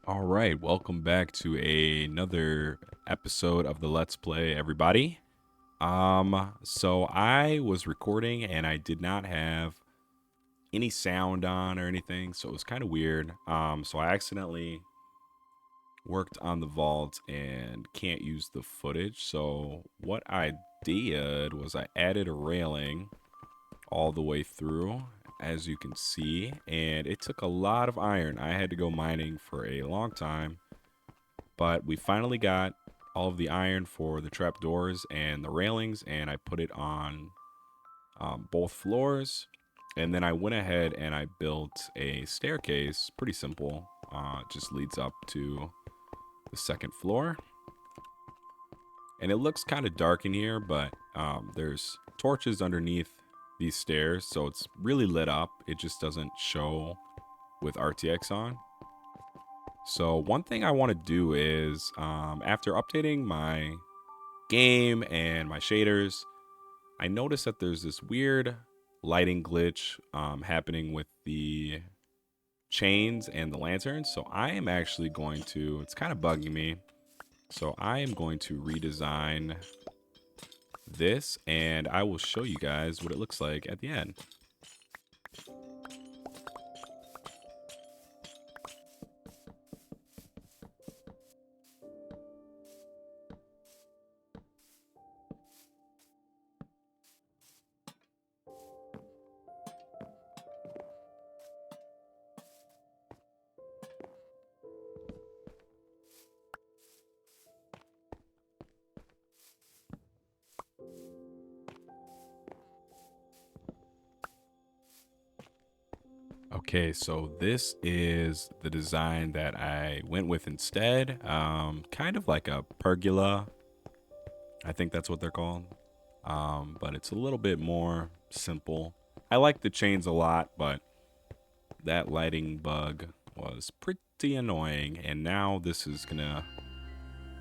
All right, welcome back to another episode of the Let's Play, everybody. So I was recording and I did not have any sound on or anything, so it was kind of weird. So I accidentally worked on the vault and can't use the footage. So what I did was I added a railing all the way through, as you can see, and it took a lot of iron. I had to go mining for a long time. But we finally got all of the iron for the trapdoors and the railings, and I put it on both floors. And then I went ahead and I built a staircase, pretty simple, just leads up to the second floor. And it looks kind of dark in here, but there's torches underneath these stairs, so it's really lit up. It just doesn't show with RTX on. So one thing I want to do is, after updating my game and my shaders, I noticed that there's this weird lighting glitch happening with the chains and the lanterns. So I am actually going to, it's kind of bugging me. So I am going to redesign this and I will show you guys what it looks like at the end. Okay, so this is the design that I went with instead. Kind of like a pergola. I think that's what they're called. But it's a little bit more simple. I like the chains a lot, but that lighting bug was pretty annoying. And now this is gonna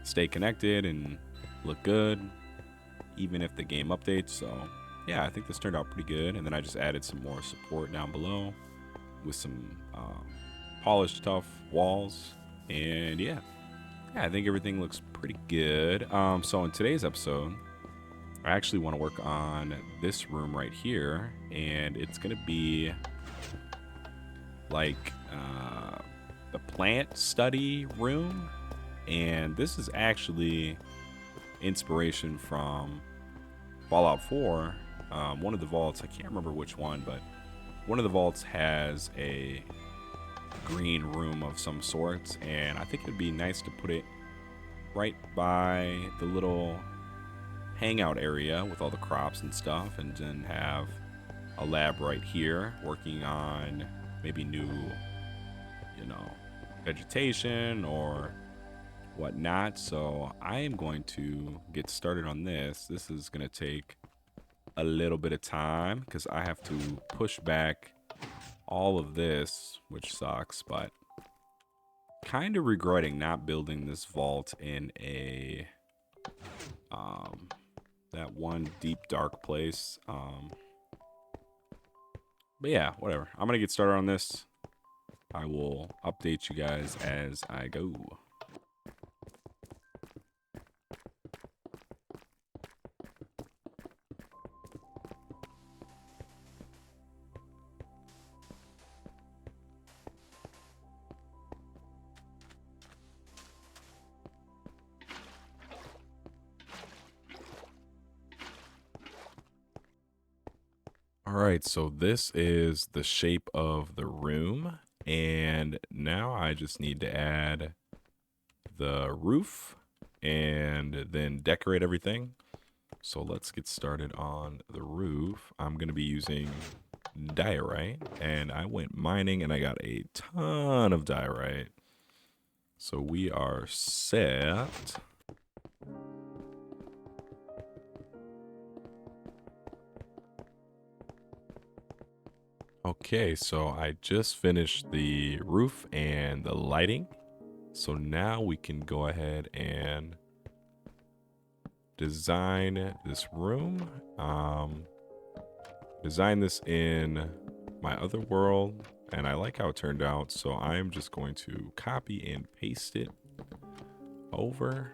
stay connected and look good, even if the game updates. So yeah, I think this turned out pretty good. And then I just added some more support down below with some polished tough walls. And yeah, I think everything looks pretty good. So in today's episode, I actually want to work on this room right here, and it's gonna be like the plant study room. And this is actually inspiration from Fallout 4. One of the vaults, I can't remember which one, but one of the vaults has a green room of some sorts, and I think it'd be nice to put it right by the little hangout area with all the crops and stuff, and then have a lab right here working on maybe new, vegetation or whatnot. So I am going to get started on this. This is going to take a little bit of time because I have to push back all of this, which sucks, but kind of regretting not building this vault in a that one deep dark place. But yeah, whatever. I'm gonna get started on this. I will update you guys as I go. All right, so this is the shape of the room, and now I just need to add the roof and then decorate everything. So let's get started on the roof. I'm going to be using diorite, and I went mining and I got a ton of diorite. So we are set. Okay, so I just finished the roof and the lighting. So now we can go ahead and design this room. Design this in my other world and I like how it turned out, so I'm just going to copy and paste it over.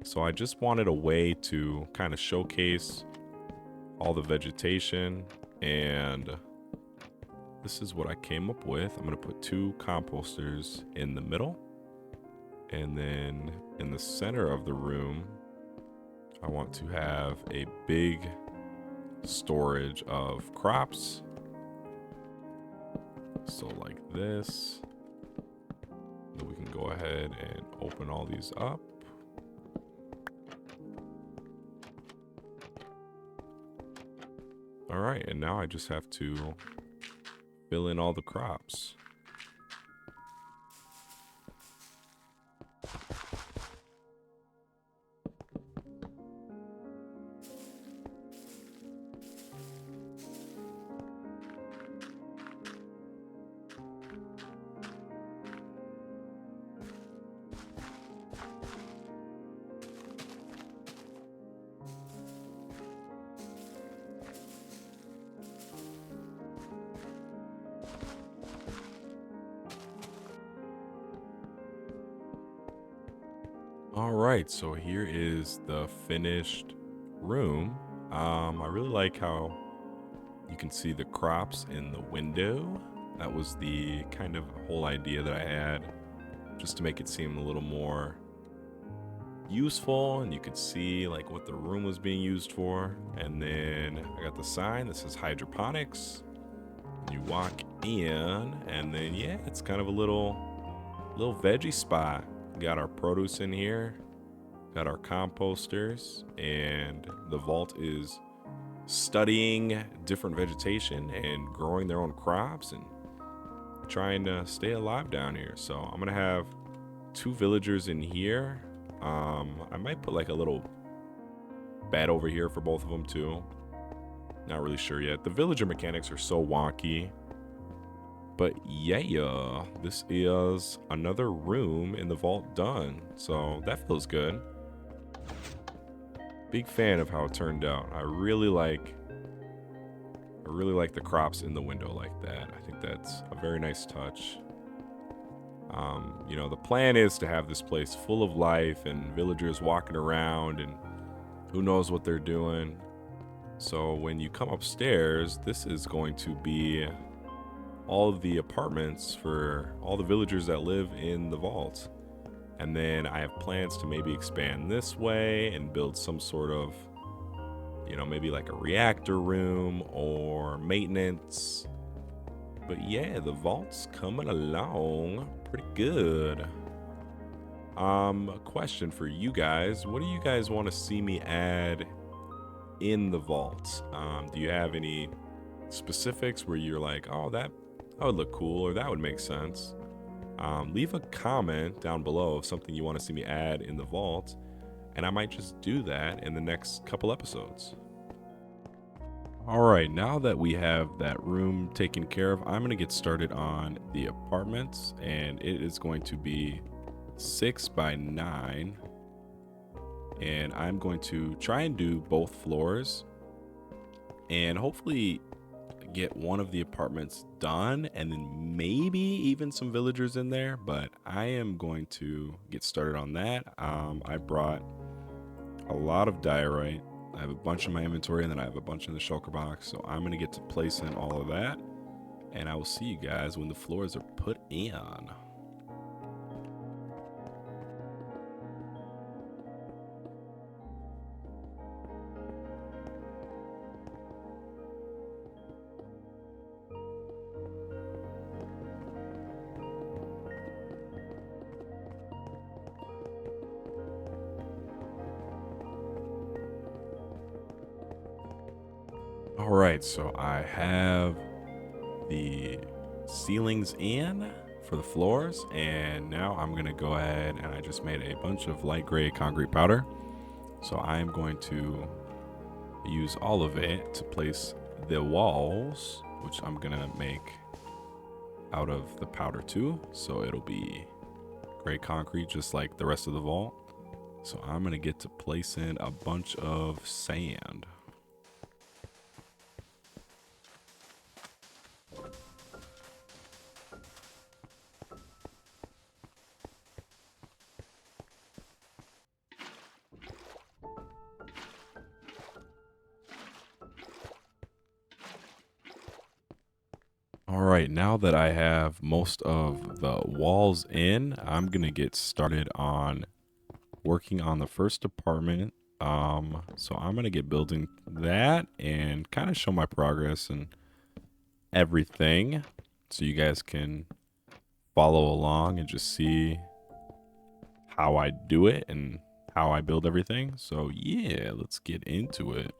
So I just wanted a way to kind of showcase all the vegetation, and this is what I came up with. I'm going to put 2 composters in the middle, and then in the center of the room, I want to have a big storage of crops. So like this. Then we can go ahead and open all these up. All right, and now I just have to fill in all the crops. All right, so here is the finished room. I really like how you can see the crops in the window. That was the kind of whole idea that I had, just to make it seem a little more useful, and you could see like what the room was being used for. And then I got the sign that says hydroponics. You walk in, and then yeah, it's kind of a little veggie spot. Got our produce in here, got our composters, and the vault is studying different vegetation and growing their own crops and trying to stay alive down here. So I'm gonna have 2 villagers in here. I might put like a little bed over here for both of them too. Not really sure yet. The villager mechanics are so wonky. But yeah, this is another room in the vault done. So that feels good. Big fan of how it turned out. I really like the crops in the window like that. I think that's a very nice touch. You know, the plan is to have this place full of life and villagers walking around and who knows what they're doing. So when you come upstairs, this is going to be all of the apartments for all the villagers that live in the vault. And then I have plans to maybe expand this way and build some sort of, you know, maybe like a reactor room or maintenance. But yeah, the vault's coming along pretty good. A question for you guys. What do you guys want to see me add in the vault? Do you have any specifics where you're like, oh, that would look cool, or that would make sense? Leave a comment down below of something you want to see me add in the vault, and I might just do that in the next couple episodes. All right, now that we have that room taken care of, I'm going to get started on the apartments, and it is going to be 6 by 9, and I'm going to try and do both floors and hopefully get one of the apartments done, and then maybe even some villagers in there. But I am going to get started on that. I brought a lot of diorite. I have a bunch in my inventory, and then I have a bunch in the shulker box, so I'm going to get to place in all of that, and I will see you guys when the floors are put in. All right, so I have the ceilings in for the floors, and now I'm gonna go ahead, and I just made a bunch of light gray concrete powder. So I'm going to use all of it to place the walls, which I'm gonna make out of the powder too. So it'll be gray concrete just like the rest of the vault. So I'm gonna get to place in a bunch of sand. All right, now that I have most of the walls in, I'm gonna get started on working on the first apartment. So I'm gonna get building that and kind of show my progress and everything, so you guys can follow along and just see how I do it and how I build everything. So yeah, let's get into it.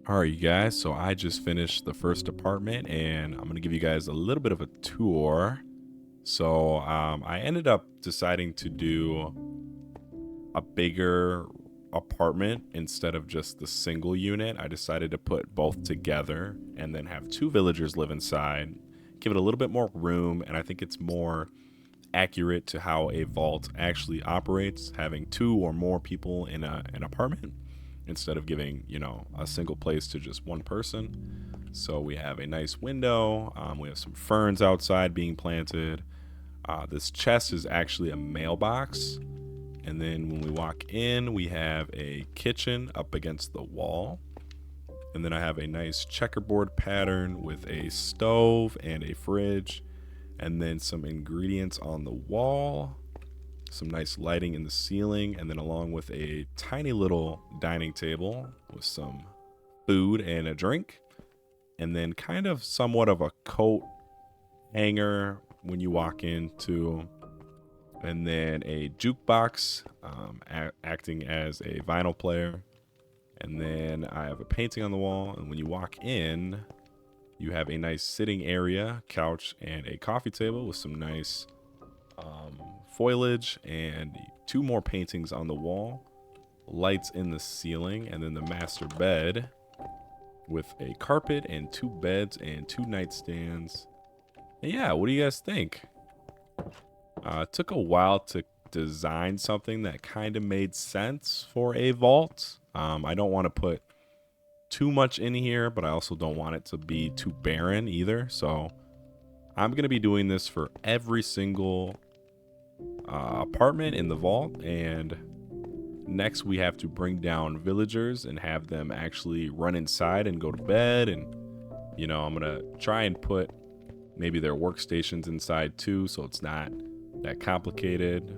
All right, you guys. So I just finished the first apartment, and I'm gonna give you guys a little bit of a tour. So I ended up deciding to do a bigger apartment instead of just the single unit. I decided to put both together and then have two villagers live inside, give it a little bit more room, and I think it's more accurate to how a vault actually operates, having two or more people in an apartment instead of giving, a single place to just one person. So we have a nice window. We have some ferns outside being planted. This chest is actually a mailbox. And then when we walk in, we have a kitchen up against the wall. And then I have a nice checkerboard pattern with a stove and a fridge. And then some ingredients on the wall. Some nice lighting in the ceiling. And then along with a tiny little dining table with some food and a drink. And then kind of somewhat of a coat hanger when you walk into, and then a jukebox acting as a vinyl player. And then I have a painting on the wall, and when you walk in, you have a nice sitting area, couch, and a coffee table with some nice foliage and two more paintings on the wall, lights in the ceiling, and then the master bed with a carpet and two beds and two nightstands. And yeah, what do you guys think? It took a while to design something that kind of made sense for a vault. I don't want to put too much in here, but I also don't want it to be too barren either. So I'm going to be doing this for every single apartment in the vault. And next we have to bring down villagers and have them actually run inside and go to bed. And, I'm going to try and put Maybe there are workstations inside too, so it's not that complicated.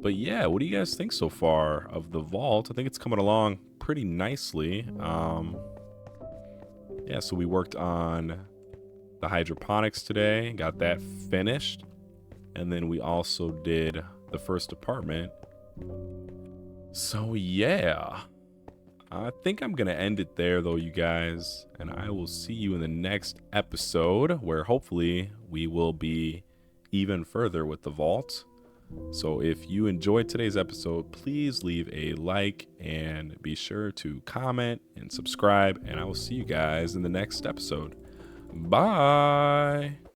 But yeah, what do you guys think so far of the vault? I think it's coming along pretty nicely. Yeah, so we worked on the hydroponics today, got that finished. And then we also did the first apartment. So yeah, I think I'm going to end it there though, you guys. And I will see you in the next episode where hopefully we will be even further with the vault. So if you enjoyed today's episode, please leave a like and be sure to comment and subscribe. And I will see you guys in the next episode. Bye.